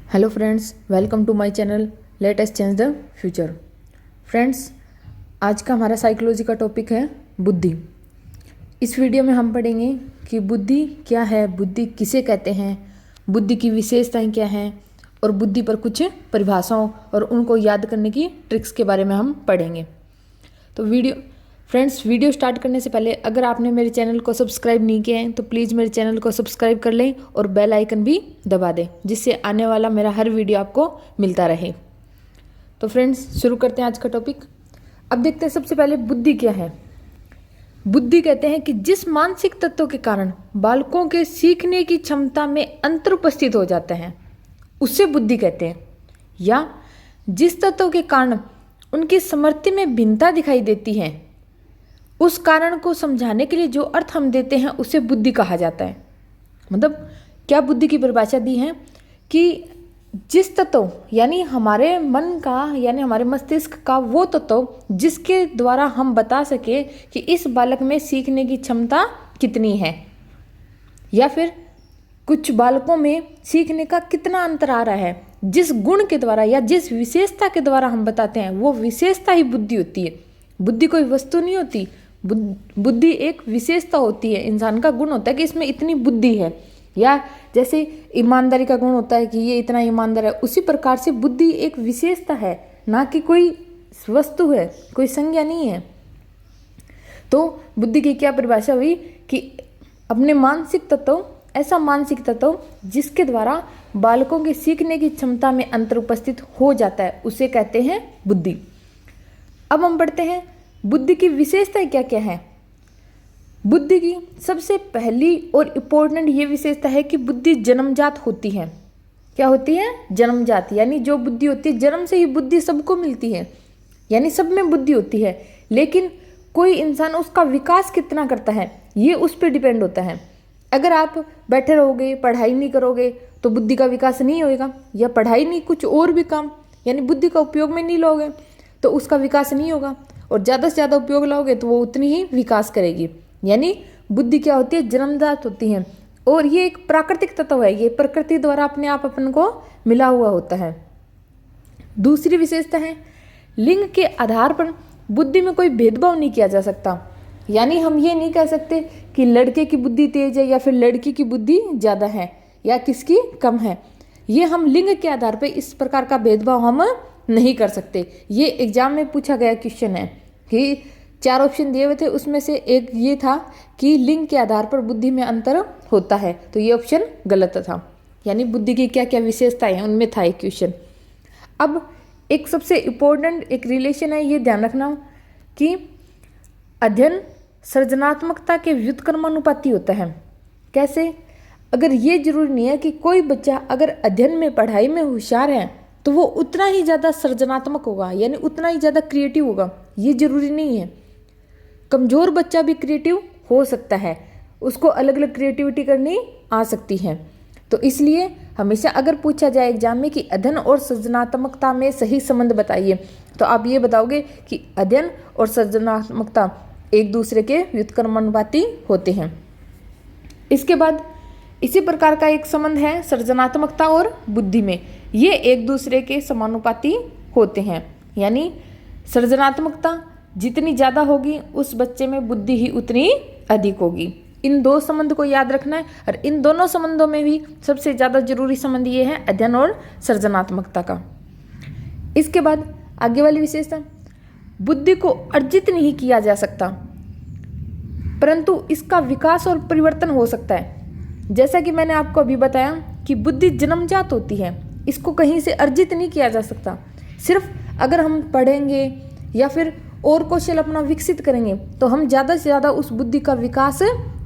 Hello friends, welcome to my channel let us change the future. Friends, आज का हमारा psychology का topic है बुद्धि। इस वीडियो में हम पढ़ेंगे कि बुद्धि क्या है, बुद्धि किसे कहते हैं, बुद्धि की विशेषताएं क्या हैं और बुद्धि पर कुछ परिभाषाओं और उनको याद करने की ट्रिक्स के बारे में हम पढ़ेंगे। तो वीडियो स्टार्ट करने से पहले अगर आपने मेरे चैनल को सब्सक्राइब नहीं किया है तो प्लीज़ मेरे चैनल को सब्सक्राइब कर लें और बेल आइकन भी दबा दें, जिससे आने वाला मेरा हर वीडियो आपको मिलता रहे। तो फ्रेंड्स, शुरू करते हैं आज का टॉपिक। अब देखते हैं सबसे पहले बुद्धि क्या है। बुद्धि कहते हैं कि जिस मानसिक तत्वों के कारण बालकों के सीखने की क्षमता में अंतर उपस्थित हो जाता है उससे बुद्धि कहते हैं, या जिस तत्वों के कारण उनकी समृद्धि में भिन्नता दिखाई देती है उस कारण को समझाने के लिए जो अर्थ हम देते हैं उसे बुद्धि कहा जाता है। मतलब क्या बुद्धि की परिभाषा दी है कि जिस तत्व यानी हमारे मन का यानी हमारे मस्तिष्क का वो तत्व जिसके द्वारा हम बता सके कि इस बालक में सीखने की क्षमता कितनी है, या फिर कुछ बालकों में सीखने का कितना अंतर आ रहा है, जिस गुण के द्वारा या जिस विशेषता के द्वारा हम बताते हैं वो विशेषता ही बुद्धि होती है। बुद्धि कोई वस्तु नहीं होती, बुद्धि एक विशेषता होती है, इंसान का गुण होता है कि इसमें इतनी बुद्धि है। या जैसे ईमानदारी का गुण होता है कि ये इतना ईमानदार है, उसी प्रकार से बुद्धि एक विशेषता है, ना कि कोई वस्तु है, कोई संज्ञा नहीं है। तो बुद्धि की क्या परिभाषा हुई कि अपने मानसिक तत्व, ऐसा मानसिक तत्व जिसके द्वारा बालकों के सीखने की क्षमता में अंतर उपस्थित हो जाता है उसे कहते हैं बुद्धि। अब हम पढ़ते हैं बुद्धि की विशेषताएं क्या क्या है। बुद्धि की सबसे पहली और इम्पोर्टेंट ये विशेषता है कि बुद्धि जन्मजात होती है। क्या होती है? जन्मजात, यानी जो बुद्धि होती है जन्म से ही बुद्धि सबको मिलती है, यानी सब में बुद्धि होती है। लेकिन कोई इंसान उसका विकास कितना करता है ये उस पर डिपेंड होता है। अगर आप बैठे रहोगे, पढ़ाई नहीं करोगे तो बुद्धि का विकास नहीं होएगा, या पढ़ाई नहीं कुछ और भी काम यानी बुद्धि का उपयोग में नहीं लोगे तो उसका विकास नहीं होगा, और ज़्यादा से ज़्यादा उपयोग लाओगे तो वो उतनी ही विकास करेगी। यानी बुद्धि क्या होती है? जन्मजात होती है, और ये एक प्राकृतिक तत्व है, ये प्रकृति द्वारा अपने आप अपन को मिला हुआ होता है। दूसरी विशेषता है लिंग के आधार पर बुद्धि में कोई भेदभाव नहीं किया जा सकता। यानी हम ये नहीं कह सकते कि लड़के की बुद्धि तेज है या फिर लड़की की बुद्धि ज़्यादा है या किसकी कम है। ये हम लिंग के आधार पर इस प्रकार का भेदभाव हम नहीं कर सकते। ये एग्जाम में पूछा गया क्वेश्चन है कि 4 ऑप्शन दिए हुए थे, उसमें से एक ये था कि लिंग के आधार पर बुद्धि में अंतर होता है, तो ये ऑप्शन गलत था। यानी बुद्धि की क्या क्या विशेषताएं हैं उनमें था एक क्वेश्चन। अब एक सबसे इम्पोर्टेंट एक रिलेशन है, ये ध्यान रखना कि अध्ययन सृजनात्मकता के व्युत्क्रमानुपाती होता है। कैसे? अगर ये जरूरी नहीं है कि कोई बच्चा अगर अध्ययन में पढ़ाई में होशियार है तो वो उतना ही ज़्यादा सृजनात्मक होगा, यानी उतना ही ज़्यादा क्रिएटिव होगा, ये जरूरी नहीं है। कमज़ोर बच्चा भी क्रिएटिव हो सकता है, उसको अलग अलग क्रिएटिविटी करनी आ सकती है। तो इसलिए हमेशा अगर पूछा जाए एग्जाम में कि अध्ययन और सृजनात्मकता में सही संबंध बताइए, तो आप ये बताओगे कि अध्ययन और सृजनात्मकता एक दूसरे के व्युत्क्रमानुपाती होते हैं। इसके बाद इसी प्रकार का एक संबंध है सृजनात्मकता और बुद्धि में, ये एक दूसरे के समानुपाती होते हैं। यानी सृजनात्मकता जितनी ज़्यादा होगी उस बच्चे में बुद्धि ही उतनी अधिक होगी। इन दो संबंध को याद रखना है, और इन दोनों संबंधों में भी सबसे ज़्यादा जरूरी संबंध ये है अध्ययन और सृजनात्मकता का। इसके बाद आगे वाली विशेषता, बुद्धि को अर्जित नहीं किया जा सकता परंतु इसका विकास और परिवर्तन हो सकता है। जैसा कि मैंने आपको अभी बताया कि बुद्धि जन्मजात होती है, इसको कहीं से अर्जित नहीं किया जा सकता। सिर्फ अगर हम पढ़ेंगे या फिर और कौशल अपना विकसित करेंगे तो हम ज़्यादा से ज़्यादा उस बुद्धि का विकास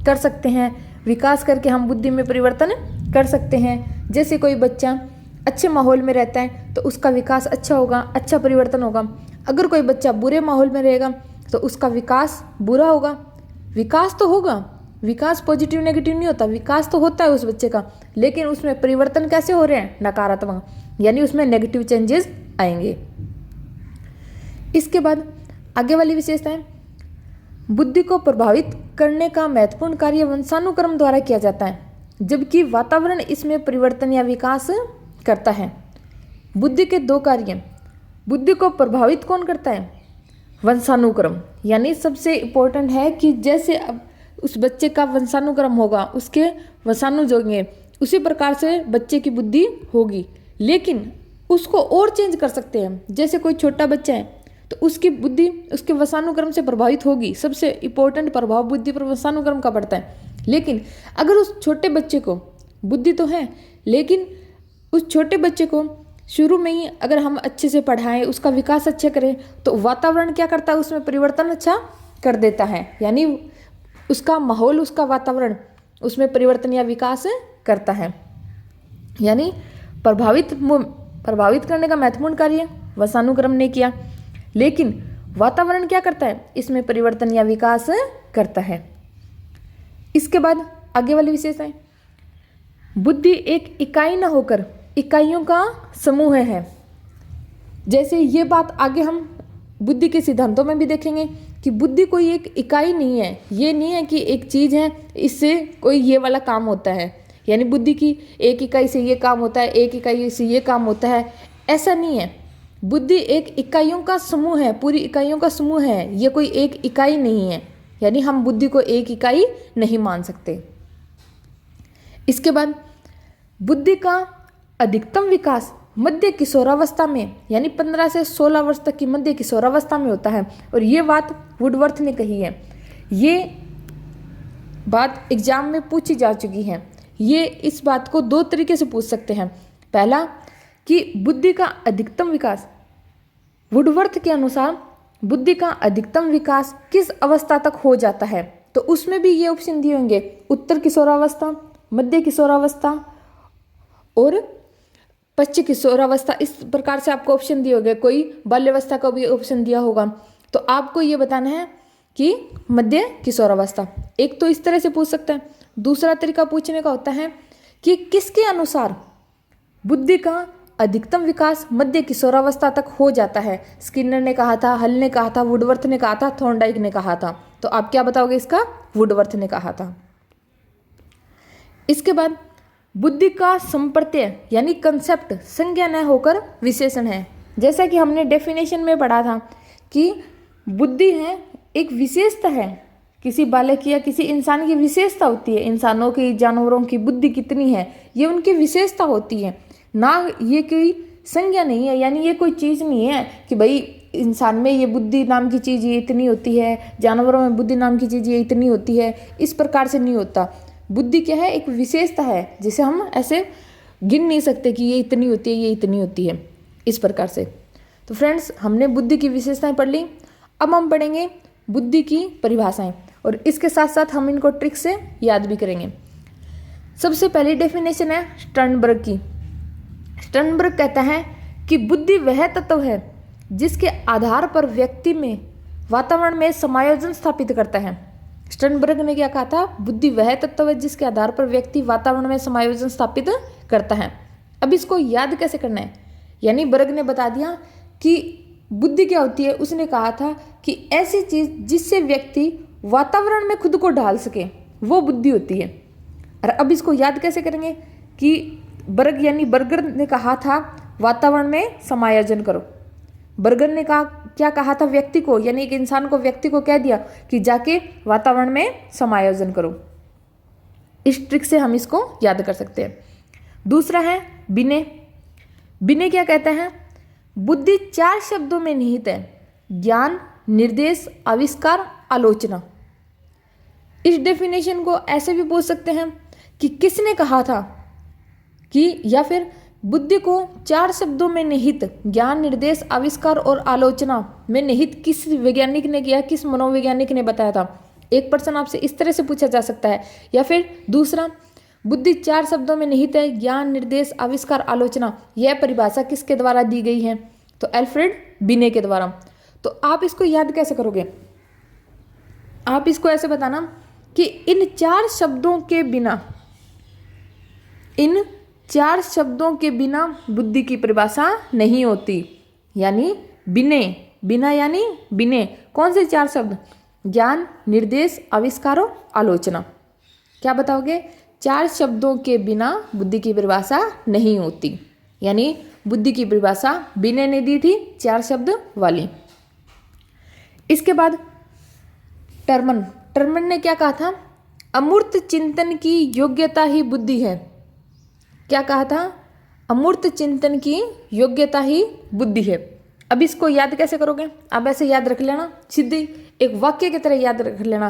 कर सकते हैं। विकास करके हम बुद्धि में परिवर्तन कर सकते हैं। जैसे कोई बच्चा अच्छे माहौल में रहता है तो उसका विकास अच्छा होगा, अच्छा परिवर्तन होगा। अगर कोई बच्चा बुरे माहौल में रहेगा तो उसका विकास बुरा होगा। विकास तो होगा, विकास पॉजिटिव नेगेटिव नहीं होता, विकास तो होता है उस बच्चे का, लेकिन उसमें परिवर्तन कैसे हो रहे हैं? नकारात्मक, यानी उसमें नेगेटिव चेंजेस आएंगे। इसके बाद आगे वाली विशेषता है बुद्धि को प्रभावित करने का महत्वपूर्ण कार्य वंशानुक्रम द्वारा किया जाता है, जबकि वातावरण इसमें परिवर्तन या विकास करता है। बुद्धि के दो कार्य। बुद्धि को प्रभावित कौन करता है? वंशानुक्रम। यानी सबसे इम्पोर्टेंट है कि जैसे अब उस बच्चे का वंशानुक्रम होगा, उसके वंशाणु जो होंगे, उसी प्रकार से बच्चे की बुद्धि होगी। लेकिन उसको और चेंज कर सकते हैं। जैसे कोई छोटा बच्चा है तो उसकी बुद्धि उसके वंशानुक्रम से प्रभावित होगी। सबसे इम्पोर्टेंट प्रभाव बुद्धि पर वंशानुक्रम का पड़ता है। लेकिन अगर उस छोटे बच्चे को बुद्धि तो है, लेकिन उस छोटे बच्चे को शुरू में ही अगर हम अच्छे से पढ़ाएं, उसका विकास अच्छा करें, तो वातावरण क्या करता है, उसमें परिवर्तन अच्छा कर देता है। यानी उसका माहौल, उसका वातावरण उसमें परिवर्तन या विकास करता है। यानी प्रभावित करने का महत्वपूर्ण कार्य वंशानुक्रम ने किया, लेकिन वातावरण क्या करता है, इसमें परिवर्तन या विकास करता है। इसके बाद आगे वाली विशेषताएं। बुद्धि एक इकाई न होकर इकाइयों का समूह है। जैसे ये बात आगे हम बुद्धि के सिद्धांतों में भी देखेंगे कि बुद्धि कोई एक इकाई नहीं है। ये नहीं है कि एक चीज़ है, इससे कोई ये वाला काम होता है, यानी बुद्धि की एक इकाई से ये काम होता है, एक इकाई से ये काम होता है, ऐसा नहीं है। बुद्धि एक इकाइयों का समूह है, पूरी इकाइयों का समूह है। ये कोई एक इकाई नहीं है, यानी हम बुद्धि को एक इकाई नहीं मान सकते। इसके बाद बुद्धि का अधिकतम विकास मध्य किशोरावस्था में, यानी 15 से 16 वर्ष तक की मध्य किशोरावस्था में होता है। और ये बात वुडवर्थ ने कही है। ये बात एग्जाम में पूछी जा चुकी है। ये इस बात को दो तरीके से पूछ सकते हैं। पहला कि बुद्धि का अधिकतम विकास, वुडवर्थ के अनुसार बुद्धि का अधिकतम विकास किस अवस्था तक हो जाता है, तो उसमें भी ये ऑप्शन दिए होंगे, उत्तर किशोरावस्था, मध्य किशोरावस्था और पश्चिम किशोरावस्था। इस प्रकार से आपको ऑप्शन दिए होंगे। कोई बाल्यावस्था का भी ऑप्शन दिया होगा, तो आपको ये बताना है कि मध्य किशोरावस्था। एक तो इस तरह से पूछ सकता है। दूसरा तरीका पूछने का होता है कि किसके अनुसार बुद्धि का अधिकतम विकास मध्य किशोरावस्था तक हो जाता है। स्किनर ने कहा था, हल ने कहा था, वुडवर्थ ने कहा था, थॉर्नडाइक ने कहा था। तो आप क्या बताओगे इसका? वुडवर्थ ने कहा था। इसके बाद बुद्धि का संप्रत्यय यानी कंसेप्ट संज्ञा न होकर विशेषण है। जैसा कि हमने डेफिनेशन में पढ़ा था कि बुद्धि है एक विशेषता है, किसी बालक या किसी इंसान की विशेषता होती है। इंसानों की, जानवरों की बुद्धि कितनी है, ये उनकी विशेषता होती है, ना ये कोई संज्ञा नहीं है। यानी ये कोई चीज़ नहीं है कि भाई इंसान में ये बुद्धि नाम की चीज़ ये इतनी होती है, जानवरों में बुद्धि नाम की चीज़ ये इतनी होती है। इस प्रकार से नहीं होता। बुद्धि क्या है? एक विशेषता है, जिसे हम ऐसे गिन नहीं सकते कि ये इतनी होती है, ये इतनी होती है, इस प्रकार से। तो फ्रेंड्स, हमने बुद्धि की विशेषताएं पढ़ ली। अब हम पढ़ेंगे बुद्धि की परिभाषाएं, और इसके साथ साथ हम इनको ट्रिक से याद भी करेंगे। सबसे पहली डेफिनेशन है स्टर्नबर्ग की। स्टर्नबर्ग कहता है कि बुद्धि वह तत्व है जिसके आधार पर व्यक्ति में वातावरण में समायोजन स्थापित करता है। स्टर्नबर्ग ने क्या कहा था? बुद्धि वह तत्व है जिसके आधार पर व्यक्ति वातावरण में समायोजन स्थापित करता है। अब इसको याद कैसे करना है? यानी बर्ग ने बता दिया कि बुद्धि क्या होती है। उसने कहा था कि ऐसी चीज जिससे व्यक्ति वातावरण में खुद को ढाल सके, वो बुद्धि होती है। और अब इसको याद कैसे करेंगे कि बर्ग यानी बर्गर ने कहा था वातावरण में समायोजन करो। बर्गर ने कहा, क्या कहा था? व्यक्ति को, यानी एक इंसान को, व्यक्ति को कह दिया कि जाके वातावरण में समायोजन करो। इस ट्रिक से हम इसको याद कर सकते हैं। दूसरा है बिने। बिने क्या कहते हैं? बुद्धि 4 शब्दों में निहित है: ज्ञान, निर्देश, आविष्कार, आलोचना। इस डेफिनेशन को ऐसे भी पूछ सकते हैं कि किसने कहा था कि, या फिर बुद्धि को 4 शब्दों में निहित ज्ञान, निर्देश, आविष्कार और आलोचना में निहित किस वैज्ञानिक ने किया, किस मनोवैज्ञानिक ने बताया था। एक प्रश्न आपसे इस तरह से पूछा जा सकता है। या फिर दूसरा, बुद्धि 4 शब्दों में निहित है: ज्ञान, निर्देश, आविष्कार, आलोचना। यह परिभाषा किसके द्वारा दी गई है? तो एल्फ्रेड बिने के द्वारा। तो आप इसको याद कैसे करोगे? आप इसको ऐसे बताना कि इन 4 शब्दों के बिना, इन 4 शब्दों के बिना बुद्धि की परिभाषा नहीं होती। यानी बिने, बिना यानी बिने। कौन से 4 शब्द? ज्ञान, निर्देश, आविष्कार और आलोचना। क्या बताओगे? 4 शब्दों के बिना बुद्धि की परिभाषा नहीं होती। यानी बुद्धि की परिभाषा विनय ने दी थी 4 शब्द वाली। इसके बाद टर्मन ने क्या कहा था? अमूर्त चिंतन की योग्यता ही बुद्धि है। क्या कहा था? अमूर्त चिंतन की योग्यता ही बुद्धि है। अब इसको याद कैसे करोगे? आप ऐसे याद रख लेना, सीधे एक वाक्य की तरह याद रख लेना।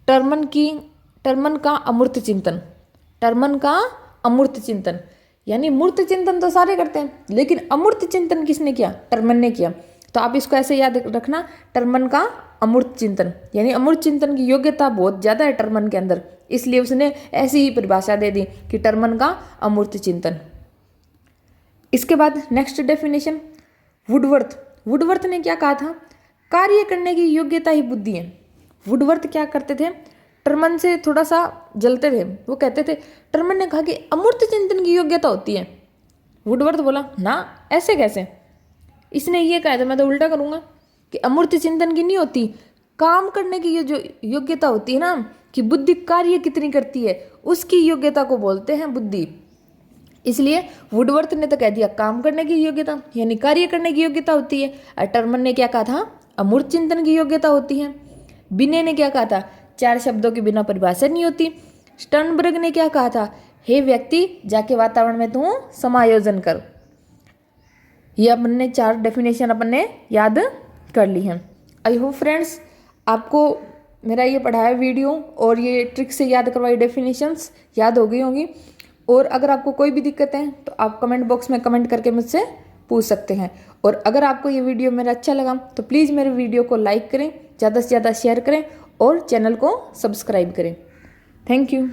टर्मन का अमूर्त चिंतन, टर्मन का अमूर्त चिंतन, यानी मूर्त चिंतन तो सारे करते हैं, लेकिन अमूर्त चिंतन किसने किया? टर्मन ने किया। तो आप इसको ऐसे याद रखना, टर्मन का अमूर्त चिंतन, यानी अमूर्त चिंतन की योग्यता बहुत ज़्यादा है टर्मन के अंदर, इसलिए उसने ऐसी ही परिभाषा दे दी कि टर्मन का अमूर्त चिंतन। इसके बाद नेक्स्ट डेफिनेशन, वुडवर्थ ने क्या कहा था? कार्य करने की योग्यता ही बुद्धि है। वुडवर्थ क्या करते थे? टर्मन से थोड़ा सा जलते थे। वो कहते थे, टर्मन ने कहा कि अमूर्त चिंतन की योग्यता होती है। वुडवर्थ बोला, ना ऐसे कैसे? इसने ये कहा था, मैं तो उल्टा करूँगा कि अमूर्त चिंतन की नहीं होती, काम करने की ये जो योग्यता होती है ना, कि बुद्धि कार्य कितनी करती है, उसकी योग्यता को बोलते हैं बुद्धि। इसलिए वुडवर्थ ने तो कह दिया काम करने की योग्यता, यानी कार्य करने की योग्यता होती है। और टर्मन ने क्या कहा था? अमूर्त चिंतन की योग्यता होती है। विनय ने क्या कहा था? 4 शब्दों के बिना परिभाषा नहीं होती। स्टर्नबर्ग ने क्या कहा था? हे व्यक्ति, जाके वातावरण में तू समायोजन कर। ये अपन ने 4 डेफिनेशन अपन ने याद कर ली हैं। आई होप फ्रेंड्स आपको मेरा ये पढ़ाया वीडियो और ये ट्रिक से याद करवाई डेफिनेशंस याद हो गई होंगी। और अगर आपको कोई भी दिक्कत है तो आप कमेंट बॉक्स में कमेंट करके मुझसे पूछ सकते हैं। और अगर आपको ये वीडियो मेरा अच्छा लगा तो प्लीज़ मेरे वीडियो को लाइक करें, ज़्यादा से ज़्यादा शेयर करें और चैनल को सब्सक्राइब करें। Thank you.